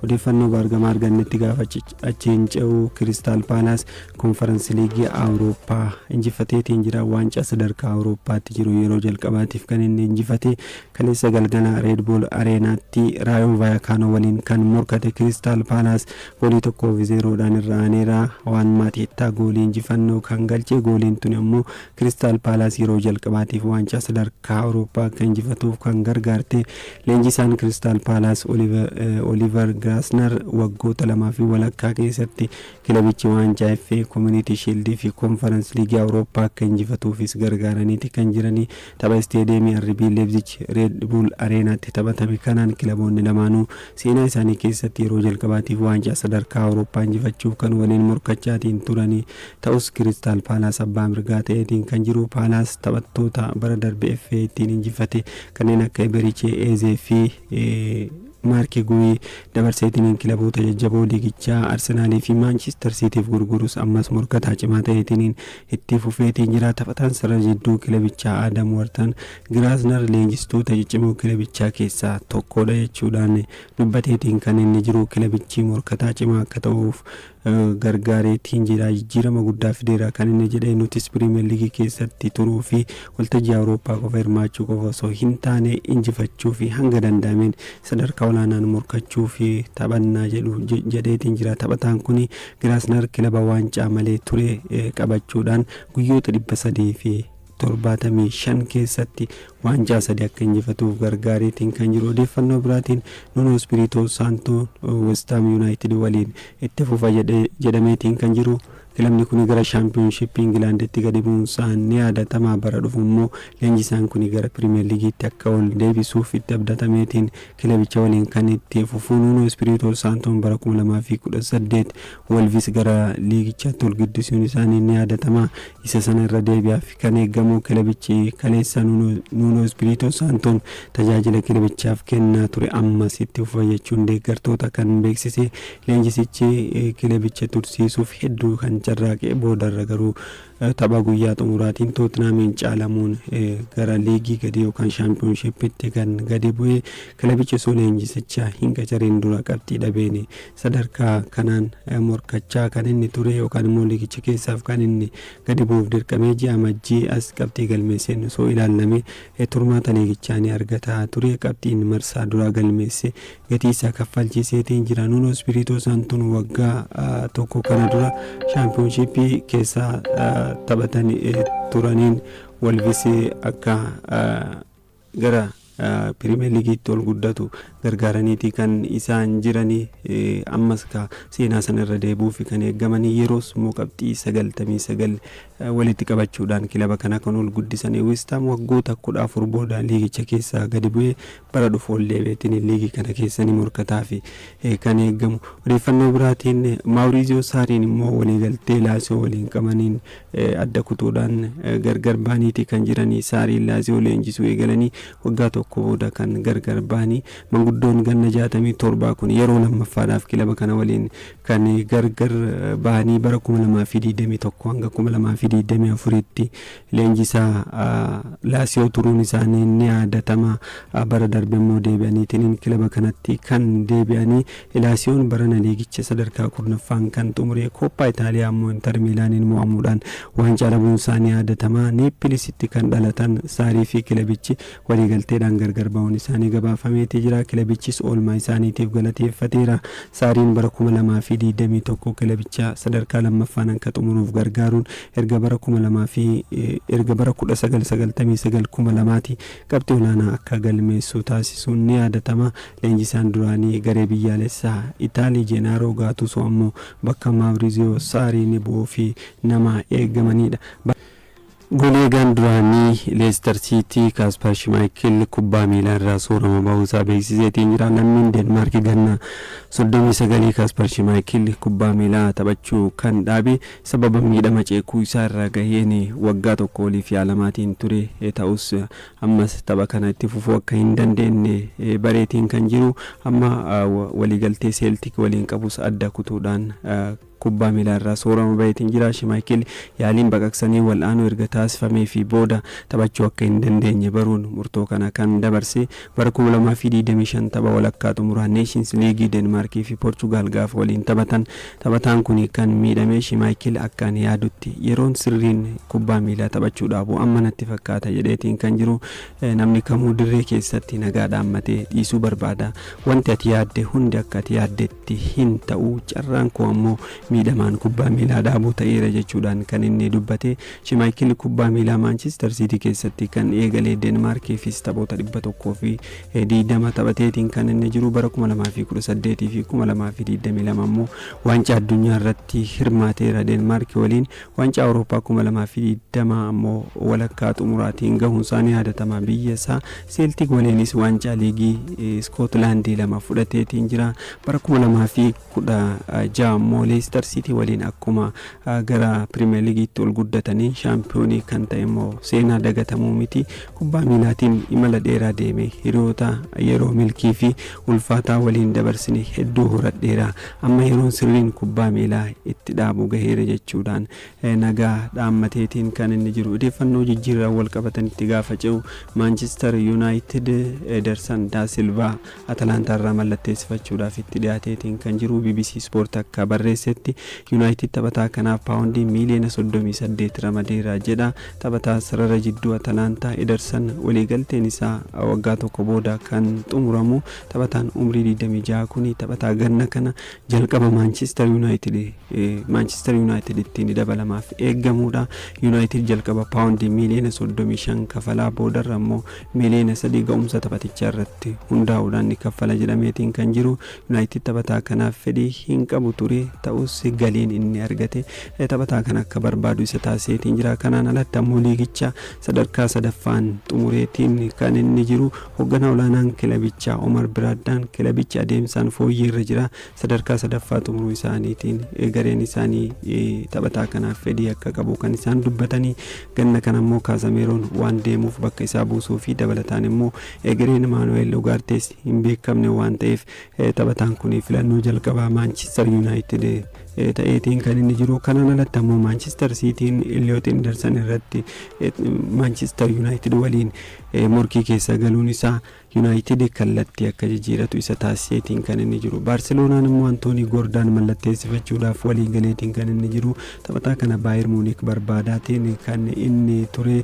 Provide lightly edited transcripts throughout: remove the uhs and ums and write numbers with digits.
odeeffannoo bargamaa argannetti gaafa achiin ce'u Crystal Palace Conference League Awurooppaa injifateetiin jira. Waancaa sadarkaa Awurooppaatti jiru yeroo jalqabaatiif kan inni injifate kaleessa galgala Red Bull Areenaatti Rayo Vallecano waliin kan morkate Crystal Palace goolii 1-0dhaan irra aaneera. waan Mateta goolii injifannoo kan galche gooliin tun immoo Crystal Palace yeroo jalqabaatiif waancaa sadarkaa Awurooppaa kan injifatuuf kan gargaarte. Leenjisaan Crystal Palace Oliver Glasner waggoota 2 fi walakkaa keessatti kilabichi waancaa FA Community Shield fi Conference League Awurooppaa kan injifatuufis gargaaraniiti kan jiranii. tapha Stadium RB Leipzig Red Bull Areenaatti taphatame kanaan kilaboonni lamaanuu seenaa isaanii keessatti yeroo jalqabaatiif waancaa sadarkaa Awurooppaa injifachuuf kan waliin morkachaatiin turanii ta'us Crystal Palace abbaa mirgaa ta'eetiin kan jiru. Palace taphattoota bara darbe FA ittiin injifate kanneen akka Eberiche Eze fi Mark Guy dabarseetiin kilaboota jajjaboo liigichaa Arsenal fi Manchester City gurgurus ammas morkataa cimaa ta'eetiin itti fufeetiin jira. taphataan sarara jidduu kilabichaa Adam Wharton Glasner leenjistoota ciccimoo kilabichaa keessaa tokkodha jechuudhaan dubbateetiin kan inni jiru. kilabichi morkataa cimaa akka ta'uuf gargaareetiin jira. jijjiirama guddaa fideera kan inni jedhe nutis Premier League keessatti turuu fi waltajjii Awurooppaa qofa hirmaachuu qofa osoo hin taane injifachuu fi hanga danda'ameen sadarkaa olaanaan morkachuu fi taphannaa jedheetiin jira. taphataan kun Glasner kilaba waancaa malee ture qabachuudhaan guyyoota 375 keessatti waancaa 3 akka injifatuuf gargaareetiin kan jiru. odeeffannoo biraatiin Nuno Espirito Santo West Ham United waliin itti fufa jedhameetiin kan jiru. kilabni kun gara Championship Englanditti gadi bu'uunsaan ni yaadatama. bara dhufu immoo leenjisaan kun gara Premier Leaguetti akka ol deebisuuf itti abdatameetiin kilabicha waliin kan itti fufu. Nuno Espirito Santo bara 2018 Wolves gara liigichaatti ol guddisuun isaanii ni yaadatama. isa sana irra deebi'aaf kan eegamu kilabichi kaleessa Nuno Espirito Santo tajaajila kilabichaaf kennaa ture ammas itti fufa jechuun deeggartoota kan beeksise. leenjisichi kilabicha tursiisuuf hedduu kan carraaqee boodarra garuu tapha guyyaa xumuraatiin Tottenhamiin caalamuun gara liigii gadi yookaan Championshippitti kan gadi bu'e. kilabichi soo leenjisichaa hin qacarin dura qabxii dhabeen sadarkaa kanaan morkachaa kan inni ture yookaan immoo liigicha keessaaf kan inni gadi bu'uuf dirqamee ji'a majjii as qabxii galmeesseen soo ilaalame turmaata liigichaa ni argata ture. qabxiin marsaa dura galmeesse gatii isaa kaffalchiiseetiin jira. Nuno Espirito Santo waggaa tokko kana dura Championship keessaa taphatan turaniin Wolves akka gara Premier Leaguetti ol guddatu gargaaraniiti kan isaan jiranii. ammas ka seenaa sana irra deebuuf kan eegamanii yeroos immoo qabxii 99 walitti qabachuudhaan kilaba kana kan ol guddisanii. West Ham waggoota 14 booda liigicha keessaa gadi bu'ee bara dhufu ol deebi'eetiin liigii kana keessanii morkataa fi kan eegamu. odeeffannoo biraatiin Maurizio Sarriin immoo waliigaltee Lazio waliin qabaniin adda kutuudhaan gargar baaniiti kan jiranii. Sarriin Lazio leenjisuu eegalanii waggaa tokko booda kan gargar baanii. manguddoon ganna 67 kun yeroo lammaffaadhaaf kilaba kana waliin kan gargar baanii bara 2021 hanga 2024tti leenjisaa Lazio turuun isaanii ni yaadatama. bara darbe immoo deebi'aniitiin kilaba kanatti kan deebi'anii. Lazioon barana liigicha sadarkaa 4ffaan kan xumure. Coppa Italia immoo Inter Milaaniin mo'amuudhaan waancaa dhabuun isaanii yaadatama. Neapilisitti kan dhalatan Sarrii fi kilabichi waliigalteedhaan gargar ba'uun isaanii gabaafameeti jira. kilabichis oolmaa isaaniitiif galateeffateera. Sarriin bara 2021 kilabicha sadarkaa lammaffaan akka xumuruuf gargaaruun erga bara 1999 qabxii olaanaa akka galmeessu taasisuun ni yaadatama. leenjisaan duraanii garee biyyaalessaa Itaalii Gennaro Gattuso ammoo bakka Maurizio Sarrii ni bu'uu fi nama eegamanidha. Goleegaan duraanii Leicester City Kasper Schmeichel kubbaa miilaa irraa soorama ba'uusaa beeksiseetiin jira. lammiin Denmark ganna 39 Kasper Schmeichel kubbaa miilaa taphachuu kan dhaabe sababa miidhama ceekuu isaa irraa gaheen waggaa tokko oliif yaalamaatiin ture. ta'us ammas tapha kana itti fufuu akka hin dandeenye bareetiin kan jiru. amma waliigaltee Celtic waliin qabus adda kutuudhaan kubbaa miilaarraa soorama baheetiin jira. Shimaayikil yaaliin baqaqsanii wal'aanuu erga taasifamee fi booda taphachuu akka hin dandeenye baruun murtoo kana kan dabarse. Bara 2025 tapha walakkaa xumuraa Nations League Denmaarkii fi Portugal gaafa waliin taphataan kun kan miidhamee Shimaayikil akkaan yaadutti yeroon sirriin kubbaa miilaa taphachuudhaaf amma natti fakkaata jedheetiin kan jiru. Namni kamuu dirree keessatti nagaa dhaammatee dhiisuu barbaada. Wanti ati yaadde hundi akka ati yaaddetti hin ta'u, carraan koo ammoo miidhamaan kubbaa miilaa dhaabuu ta'eera jechuudhaan kan inni dubbate. Shimaayikil kubbaa miilaa Manchester City keessatti kan eegalee Denmaarkiifis taphoota 120 taphateetiin kan inni jiru. Bara 2018 fi 2022 ammoo waancaa addunyaa irratti hirmaateera Denmaark waliin. Waancaa Awurooppaa 2020 ammoo walakkaa xumuraatiin gahuun isaanii yaadatama. Biyya isaa Celtic waliinis waancaa liigii Scotland 2 fudhateetiin jira. Bara 2016 ammoo Leicester City waliin akkuma gara Premier League'itti ol guddatanii shaampiyoonii kan ta'e immoo seenaa dagatamuu miti. Kubbaa miilaatiin imala dheeraa deeme hiriyoota yeroo milkii fi ulfaataa waliin dabarsine hedduu horadheera. Amma yeroon sirriin kubbaa miilaa itti dhaabu gaheera jechuudhaan nagaa dhaammateetiin kan inni jiru. Odeeffannoo jijjiirraa wal qabatanitti gaafa ce'u Manchester United Ederson da Silva Atalanta irraa mallatteessifachuudhaaf itti dhiyaateetiin kan jiru. BBC Sport akka barreessetti United taphataa kanaaf paawundii miiliyoona 38 ramadeera jedha. Taphataa sarara jidduu Atalanta Ederson waliigalteen isaa waggaa tokko booda kan xumuramu. Taphataan umrii 26 kun taphataa ganna kana jalqaba Manchester United ittiin dabalamaaf eeggamuudha. United jalqaba paawundii miiliyoona 35 kafalaa boodarra ammoo miiliyoona 3 ga'umsa taphatichaa irratti hundaa'uudhaan ni kaffala jedhameetiin kan jiru. United taphataa kanaaf fedhii hin qabu ture, ta'us galiin inni argate taphataa kana akka barbaadu isa taasiseetiin jira. Kanaan alatti ammoo liigicha sadarkaa sadaffaan xumureetiin kan inni jiru. Hoogganaa olaanaan kilabichaa Omar Biraadaan kilabicha adeemsaan fooyyeerra jira. Sadarkaa sadaffaa xumuruu isaaniitiin gareen isaanii taphataa kanaaf fedhii akka qabu kan isaan dubbatanii. Ganna kana ammoo Kaasameeroon waan deemuuf bakka isaa buusuu fi dabalataan immoo egereen Maanuweel Ugaartees hin beekamne waan ta'eef taphataan kun filannoo jalqabaa Manchester United ta'eetiin kan inni jiru. Kanaan alatti ammoo Manchester Cityin Elliot Anderson irratti Manchester United waliin morkii keessa galuun isaa United kallattii akka jijjiiratu isa taasiseetiin kan inni jiru. Barcelonaan immoo Anthony Gordon mallatteessifachuudhaaf waliin galeetiin kan inni jiru. Taphataa kana Bayern Munich barbaadaatiin kan inni ture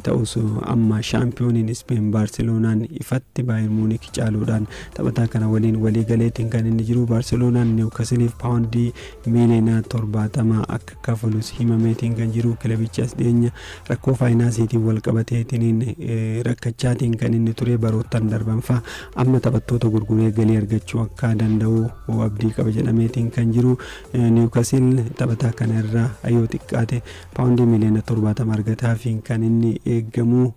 ta'us amma shaampiyooniin Spain Barcelonaan ifatti Bayern Munich caaluudhaan taphataa kana waliin walii galeetiin kan inni jiru. Barcelonaan Newcastleif paawundii miiliyoona 70 akka kafalus himameetiin kan jiru. Kilabichas dhiyeenya rakkoo faayinaansiitiin wal qabateetiin rakkachaatiin kan inni ture. Baroottan darbanfaa amma taphattoota gurguree galii argachuu akka danda'u abdii qaba jedhameetiin kan jiru. Newcastle taphataa kana irraa yoo xiqqaate paawundii miiliyoona 70 argataafiin kan inni eeggamu.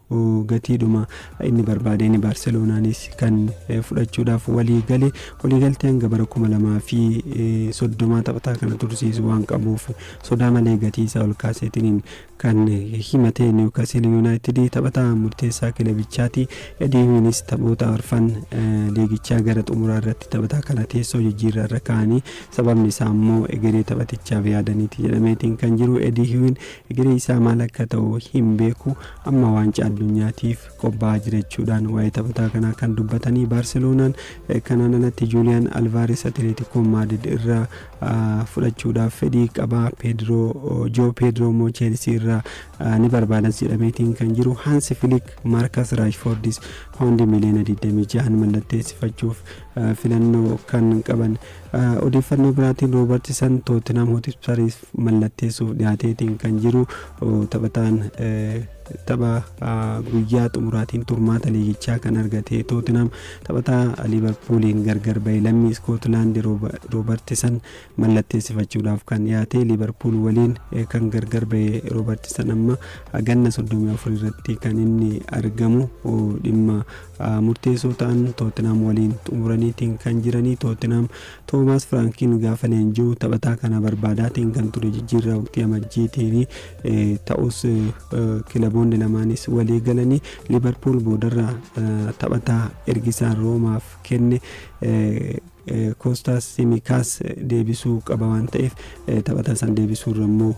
Gatiidhuma inni barbaadeen Barcelonaanis kan fudhachuudhaaf walii gale. Waliigaltee hanga bara 2030 taphataa kana tursiisu waan qabuuf sodaa malee gatii isaa ol kaaseetiin kan himate. Newcastle United taphataa murteessaa kilabichaati. Edeemiinis taphoota arfan liigichaa gara xumuraa irratti taphataa kana teessoo jijjiirraa irra kaa'anii sababni isaa immoo egeree taphatichaaf yaadaniiti jedhameetiin kan jiru. Edeemiin egeree isaa maal akka ta'u hin beeku. Amma waancaa addunyaatiif qophaa'aa jirachuudhaan waa'ee taphataa kanaa kan dubbatanii. Barcelonaan kanaan alatti Julian Alvarez Atletico Madrid irraa fudhachuudhaaf fedhii qaba. Pedro mo Chelsea irraa ni barbaadas jedhameetiin kan jiru. Hans Flick Marcus Rashfordis paawundii miiliyoona 26 mallatteessifachuuf filannoo kan qaban. Odeeffannoo biraatiin Robertson Tottenham Hotspuriif mallatteessuuf dhiyaateetiin kan jiru. Taphataan tapha guyyaa xumuraatiin turmaata liigichaa kan argate Tottenham taphataa Liverpooliin gargar ba'e lammii Scotland Robertson mallatteessifachuudhaaf kan dhiyaate. Liverpool waliin kan gargar ba'e Robertson amma ganna 34 irratti kan inni argamu. Dhimma murteessoo ta'an Tottenham waliin xumuraniitiin kan jiranii. Tottenham Thomas Frankin gaafa leenjuu taphataa kana barbaadaatiin kan ture jijjiirraa waqtii amajjiitiin ta'us kilaboonni lamaanis walii galanii. Liverpool boodarraa taphataa ergisaan Roomaaf kenne Koostas Simikaas deebisuu qaba waan ta'eef taphataa san deebisuu immoo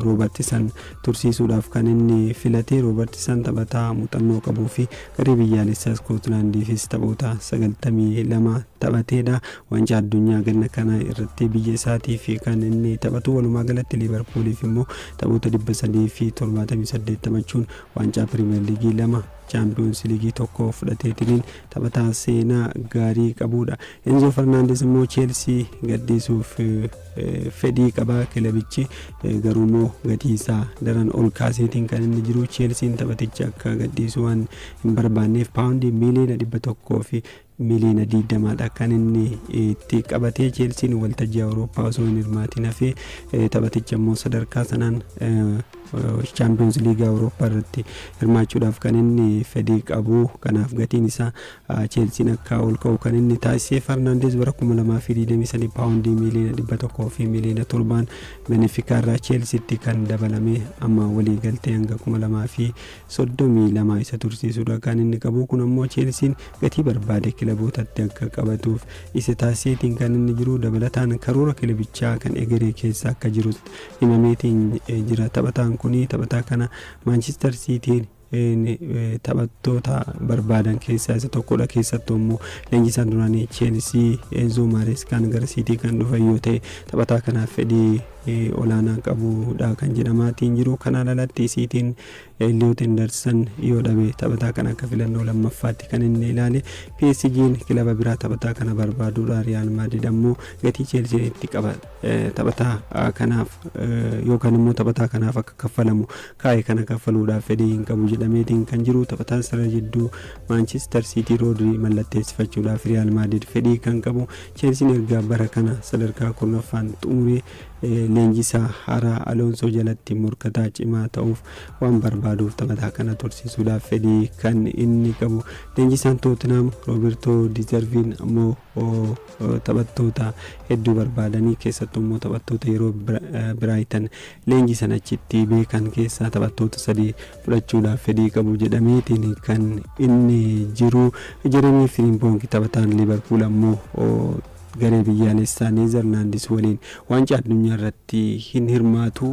Roobertson tursiisuudhaaf kan inni filate. Roobertson taphataa muuxannoo qabuu fi garee biyyaalessaa Iskootlaandiifis taphoota 92 taphateedha. Waancaa addunyaa ganna kana irratti biyya isaatiif kan inni taphatu. Walumaa galatti Liverpooliif immoo taphoota 378 taphachuun waancaa Pirimeer Liigii 2 Champions League tokko fudhateetiin taphataa seenaa gaarii qabudha. Enzo Fernandez immoo Chelsea gaddisuuf fedhii qaba. Kilabichi garuu immoo gatii isaa daran ol kaaseetiin kan inni jiru. Chelsea taphaticha akka gaddisu waan hin barbaanneef paawundii miliyoona 100 fi miliyoona 20 kan inni itti qabatee Chelsea waltajjii Awurooppaa osoo hin hirmaatin hafee taphaticha immoo sadarkaa sanaan Champions League Awurooppaa irratti hirmaachuudhaaf kan inni fedhii qabu. Kanaaf gatiin isaa Chelsea akka ol ka'u kan inni taasise. Fernandes bara 2023 paawundii miliyoona 100 fi miliyoona 7 Benfica irraa Chelseatti kan dabalame amma walii galtee hanga 2032 isa tursiisuudha kan inni qabu. Kun immoo Chelsea gatii barbaade kilabootatti akka qabatuuf isa taasiseetiin kan inni jiru. Dabalataan karoora kilabichaa kan egeree keessa akka jiru himameetiin jira. Taphataan kuni taphataa kana Manchester City taphattoota barbaadan keessaa isa tokkodha. Keessattuu immoo leenjisaan duraanii Chelsea Enzo Marescaan gara City kan dhufan yoo ta'e taphataa kanaaf fedhii olaanaa qabuudha kan jedhamaatiin jiru. Kanaan alatti Cityn Elliot Henderson yoo dhabe taphataa kana akka filannoo lammaffaatti kan inni ilaale. PSG'n kilaba biraa taphataa kana barbaaduudha. Real Madrid ammoo gatii Chelsea itti qaba taphataa kanaaf yookaan immoo taphataa kanaaf akka kaffalamu kaa'ee kana kaffaluudhaaf fedhii hin qabu jedhameetiin kan jiru. Taphataan sarara jidduu Manchester City Rodri mallatteessifachuudhaaf Real Madrid fedhii kan qabu. Chelsea erga bara kana sadarkaa 10ffaan xumuree leenjisaa haaraa Alonso jalatti morkataa cimaa ta'uuf waan barbaaduuf taphataa kana tursiisuudhaaf fedhii kan inni qabu. Leenjisaan Tottenham Roberto Di Zerbiin ammoo taphattoota hedduu barbaadanii keessattuu immoo taphattoota yeroo Brighton leenjisan achitti beekan keessaa taphattoota 3 fudhachuudhaaf fedhii qabu jedhameetiin kan inni jiru. Jeremy Frimpong taphataan Liverpool ammoo garee biyyaalessaa Neezerlaandis waliin waancaa addunyaa irratti hin hirmaatu.